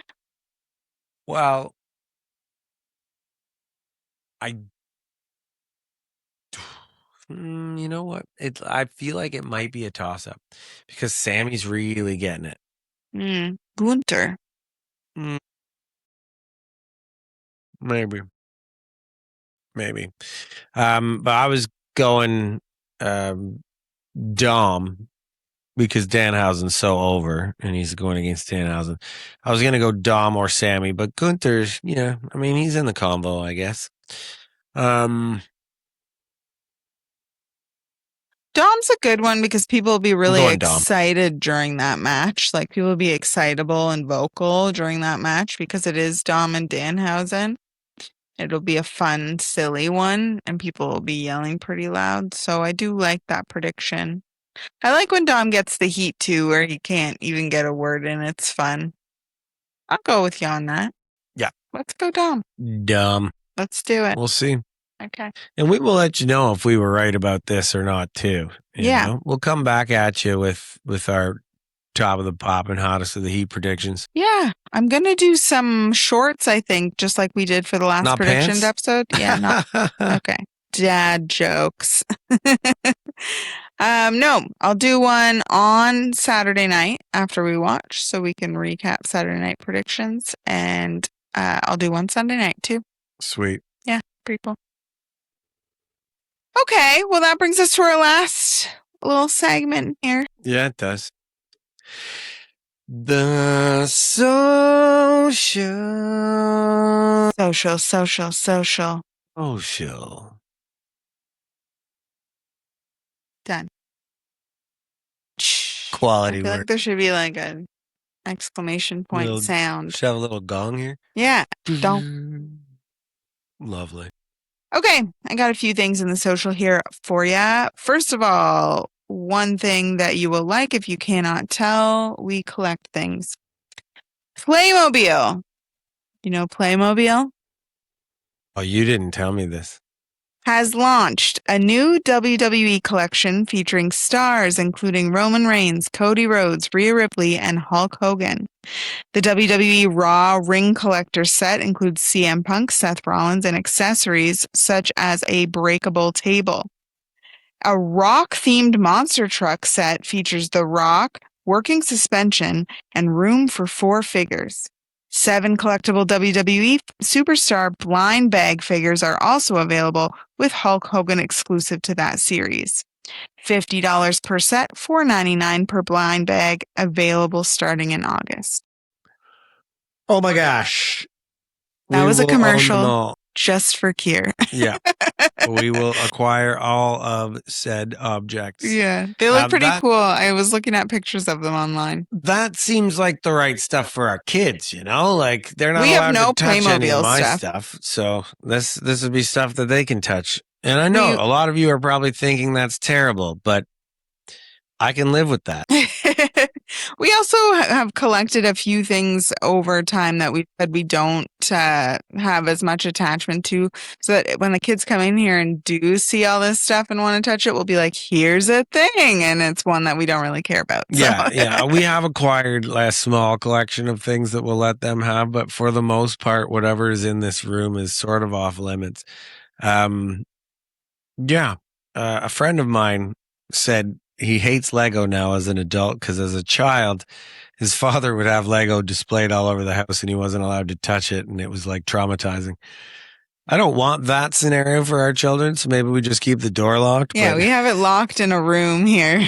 Well, you know what? I feel like it might be a toss-up because Sammy's really getting it. Gunther. Maybe. But I was going Dom because Danhausen's so over and he's going against Danhausen. I was going to go Dom or Sammy, but Gunther's, I mean, he's in the combo, I guess. Dom's a good one because people will be really excited during that match. Like people will be excitable and vocal during that match because it is Dom and Danhausen. It'll be a fun, silly one, and people will be yelling pretty loud. So I do like that prediction. I like when Dom gets the heat too, where he can't even get a word in. It's fun. I'll go with you on that. Yeah. Let's go Dom. Let's do it. We'll see. Okay. And we will let you know if we were right about this or not too. You know? We'll come back at you with our top of the pop and hottest of the heat predictions. Yeah. I'm going to do some shorts, I think, just like we did for the last predictions episode. Yeah. Okay. Dad jokes. No, I'll do one on Saturday night after we watch so we can recap Saturday night predictions. And I'll do one Sunday night too. Sweet. Yeah. Pretty cool. Okay. Well, that brings us to our last little segment here. Yeah, it does. The social. Done. Quality I feel work. like there should be like an exclamation point sound. Should have a little gong here? Yeah. Don't. Lovely. Okay. I got a few things in the social here for you. First of all, one thing that you will like if you cannot tell, we collect things. Playmobil. You know Playmobil? Oh, you didn't tell me this. Has launched a new WWE collection featuring stars including Roman Reigns, Cody Rhodes, Rhea Ripley, and Hulk Hogan. The WWE Raw Ring Collector set includes CM Punk, Seth Rollins, and accessories such as a breakable table. A Rock-themed monster truck set features The Rock, working suspension, and room for 4 figures. 7 collectible WWE Superstar blind bag figures are also available, with Hulk Hogan exclusive to that series. $50 per set, $4.99 per blind bag, available starting in August. Oh my gosh. That was a own them commercial all. just for Kier. Yeah. We will acquire all of said objects. Yeah, they look pretty cool. I was looking at pictures of them online. That seems like the right stuff for our kids, you know? Like they're not We have allowed no to touch any of Playmobil my stuff. So this would be stuff that they can touch. And I know a lot of you are probably thinking that's terrible, but I can live with that. We also have collected a few things over time that we said we don't have as much attachment to, so that when the kids come in here and do see all this stuff and want to touch it, we'll be like, here's a thing. And it's one that we don't really care about. So. Yeah. We have acquired a small collection of things that we'll let them have, but for the most part, whatever is in this room is sort of off limits. A friend of mine said he hates Lego now as an adult because as a child, his father would have Lego displayed all over the house and he wasn't allowed to touch it. And it was like traumatizing. I don't want that scenario for our children. So maybe we just keep the door locked. Yeah, we have it locked in a room here.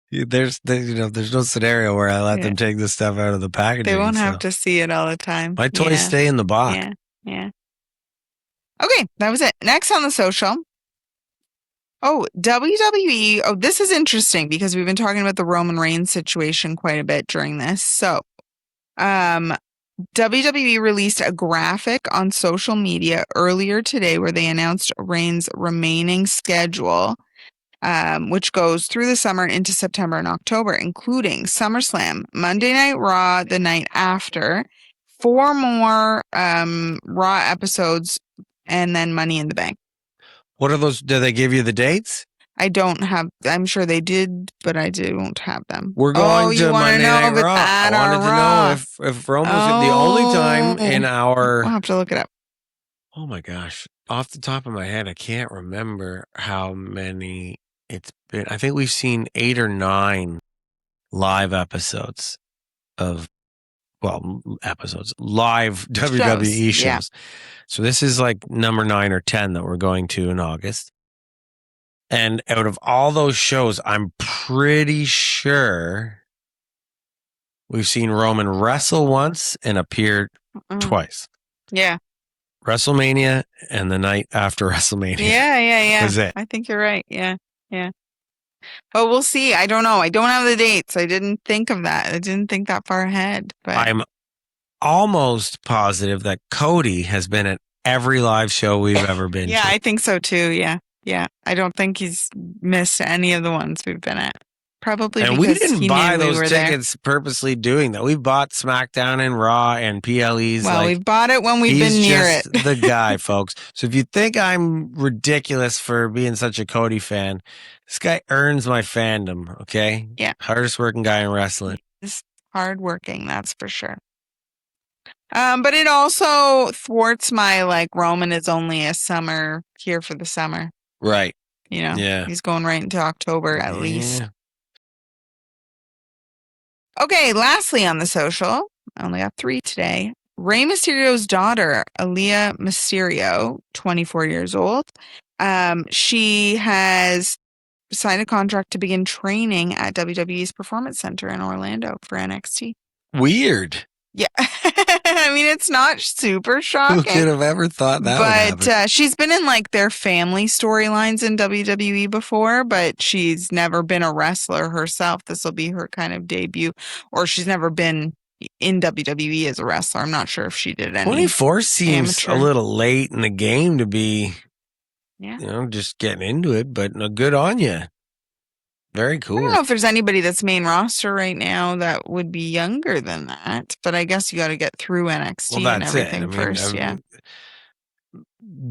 There's no scenario where I let them take this stuff out of the packaging. They won't have to see it all the time. My toys stay in the box. Yeah. Okay, that was it. Next on the social. Oh, WWE. Oh, this is interesting because we've been talking about the Roman Reigns situation quite a bit during this. So, WWE released a graphic on social media earlier today where they announced Reigns' remaining schedule, which goes through the summer into September and October, including SummerSlam, Monday Night Raw the night after, 4 more Raw episodes, and then Money in the Bank. What are those? Do they give you the dates? I don't have. I'm sure they did, but I don't have them. We're going to Monday Night Raw. I wanted to know if Rome was the only time in our. I'll have to look it up. Oh my gosh! Off the top of my head, I can't remember how many it's been. I think we've seen 8 or 9 live episodes of live WWE shows. Yeah. So this is like number 9 or 10 that we're going to in August. And out of all those shows, I'm pretty sure we've seen Roman wrestle once and appear twice. Yeah. WrestleMania and the night after WrestleMania. Yeah. Was it. I think you're right. Yeah. Oh, we'll see. I don't know. I don't have the dates. I didn't think of that. I didn't think that far ahead. But I'm almost positive that Cody has been at every live show we've ever been to. Yeah, I think so too. Yeah. I don't think he's missed any of the ones we've been at. Probably and because we didn't buy those tickets there. purposely doing that. We've bought SmackDown and Raw and PLEs. Well, we've bought it when we've been near it. He's just the guy, folks. So if you think I'm ridiculous for being such a Cody fan, this guy earns my fandom, okay? Yeah. Hardest working guy in wrestling. He's hardworking, that's for sure. But it also thwarts my Roman is only a summer here for the summer. Right. Yeah. He's going right into October at least. Okay, lastly on the social, I only got 3 today. Rey Mysterio's daughter, Aaliyah Mysterio, 24 years old. She has signed a contract to begin training at WWE's Performance Center in Orlando for NXT. Weird. Yeah. I mean, it's not super shocking. Who could have ever thought that would happen? But she's been in their family storylines in WWE before, but she's never been a wrestler herself. This will be her kind of debut, or she's never been in WWE as a wrestler. I'm not sure if she did any. 24 seems a little late in the game to be, just getting into it, but good on you. Very cool. I don't know if there's anybody that's main roster right now that would be younger than that, but I guess you got to get through NXT and everything first.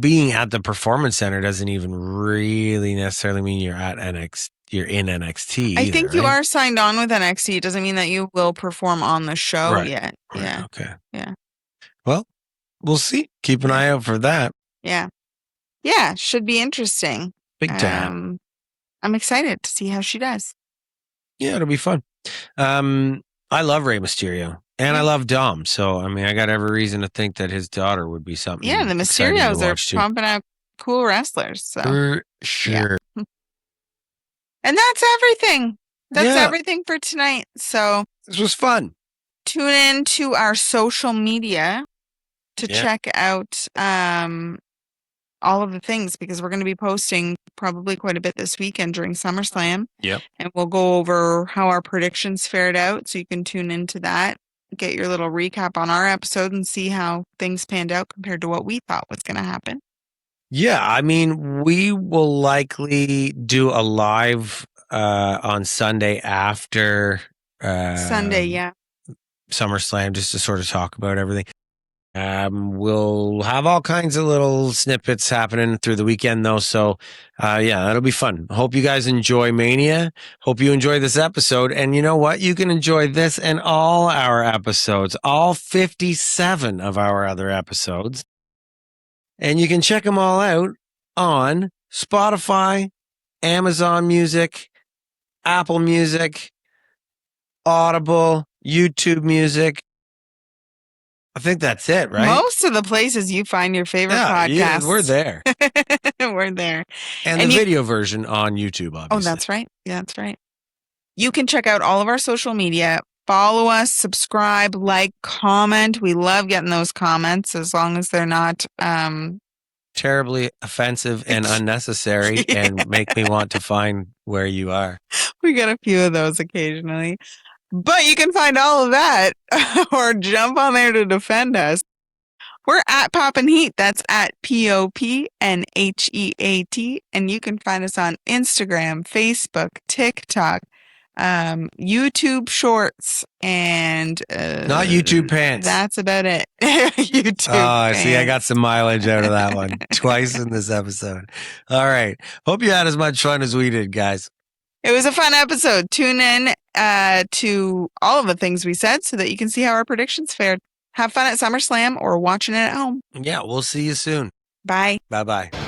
Being at the Performance Center doesn't even really necessarily mean you're at NXT. You're in NXT. I think you are signed on with NXT. It doesn't mean that you will perform on the show yet. Right. Yeah. Okay. Yeah. Well, we'll see. Keep an eye out for that. Yeah. Yeah. Should be interesting. Big time. I'm excited to see how she does. Yeah, it'll be fun. I love Rey Mysterio. And I love Dom, so I mean, I got every reason to think that his daughter would be something. Yeah, the Mysterios are pumping out cool wrestlers. So. For sure. Yeah. And that's everything. That's everything for tonight. So this was fun. Tune in to our social media to check out all of the things, because we're going to be posting probably quite a bit this weekend during SummerSlam. Yep. And we'll go over how our predictions fared out, so you can tune into that, get your little recap on our episode, and see how things panned out compared to what we thought was going to happen. Yeah, I mean, we will likely do a live on Sunday after Sunday, SummerSlam, just to sort of talk about everything. We'll have all kinds of little snippets happening through the weekend, though. So, that'll be fun. Hope you guys enjoy Mania. Hope you enjoy this episode. And you know what? You can enjoy this and all our episodes, all 57 of our other episodes. And you can check them all out on Spotify, Amazon Music, Apple Music, Audible, YouTube Music. I think that's it, right? Most of the places you find your favorite podcasts. Yeah, we're there. We're there. And the video version on YouTube, obviously. Oh, that's right. Yeah, that's right. You can check out all of our social media. Follow us, subscribe, like, comment. We love getting those comments, as long as they're not terribly offensive and unnecessary and make me want to find where you are. We get a few of those occasionally. But you can find all of that or jump on there to defend us. We're at Poppin' Heat. That's at POPNHEAT. And you can find us on Instagram, Facebook, TikTok, YouTube Shorts, and not YouTube Pants. That's about it. YouTube Pants. See, I got some mileage out of that one twice in this episode. All right. Hope you had as much fun as we did, guys. It was a fun episode. Tune in to all of the things we said so that you can see how our predictions fared. Have fun at SummerSlam or watching it at home. Yeah, we'll see you soon. Bye. Bye-bye.